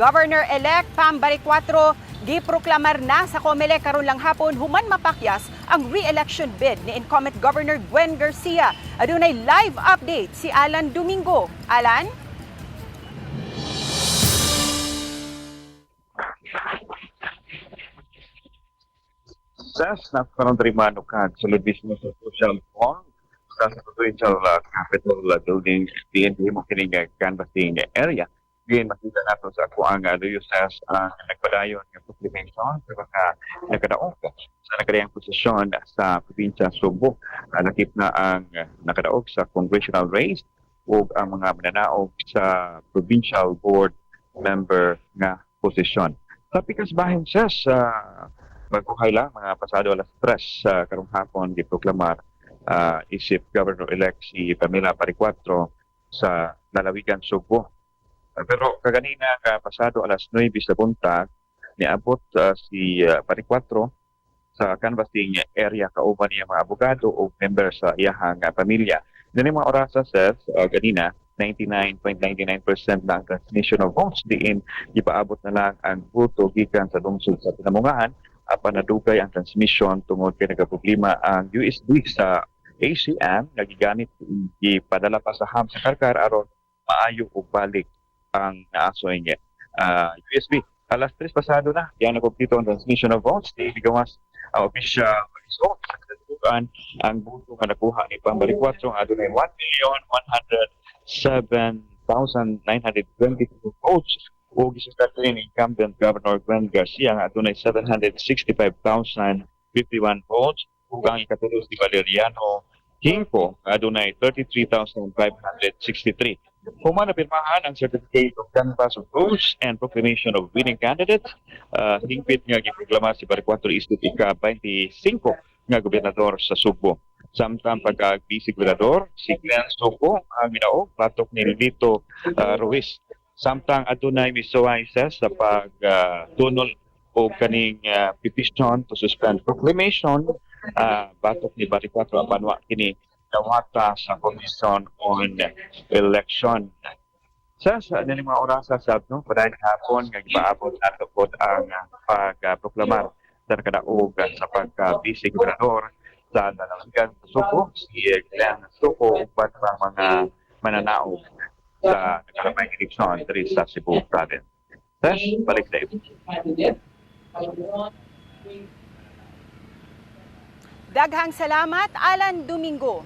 Governor-elect Pambari 4 giproklamar na sa COMELEC karon lang hapon human mapakyas ang re-election bid ni incumbent Governor Gwen Garcia. Adunay live update si Alan Domingo. Alan? Sa panondarimano ka sa mismo sa social form sa provincial capital building DND mo kining canvassing area. Ngayon makita nato sa ako ang Luyosas ang nagpadayon ng proclamation sa mga nakadaog sa nakadayang posisyon sa probinsya Subo. Nakip na ang nakadaog sa congressional race o ang mga mananaog sa provincial board member nga posisyon. Sa pikas bahin siya sa magbuhay lang, mga pasado alas 3 karong hapon giproklamar isip Governor-elect si Pamela Pari 4 sa lalawigan Subo. Pero kaganina pasado alas 9 sa buntag niabot si Pari 4 sa canvassing area kauban niya mga abogado o member sa iyahang pamilya. Nini mga orasa sa ganina 99.99% na ang transmission of votes diin ipaabot na lang ang boto gikan sa lungsod sa Pinamungahan apan nadugay ang transmission tungod kay nagaproblema ang USB sa ACM nagigamit ipadala pa sa ham sa karkar aron maayo og balik ang naasoy niya. USB alas 3 pasado na yan nakumpleto ang transmission of votes di gawas ang official result sa katutukan ang boto nga nakuha ni Pambari 4 adunay 1,107,922 votes o gisugatan ni incumbent Governor Gwen Garcia nga adunay 765,051 votes ug ang ikatulos ni Valeriano Hinco adunay 33,563. Human napirmahan ang certificate of canvass of votes and proclamation of winning candidate. Hingpit nga giproklama si Pari 4 isip ika-25 nga gobernador sa Subo. Samtang pagka-vice gobernador si Glenn Soco ang minaog patok ni Lito Ruiz. Samtang adunay misuway sa pagtunol o kaning petition to suspend proclamation batok ni Pari 4 ang banwa kini dawata sa Commission on Election. Sa mga orasa sa padayon hapon nga gipaabot nato pod ang pagproklamar sa nakadaog sa pagka-vice gobernador sa lalawigan Subo si Glenn Soco ug mga mananaog sa nakalamay eleksyon diri sa Cebu Province. Balik sa iyo. Daghang salamat, Alan Domingo.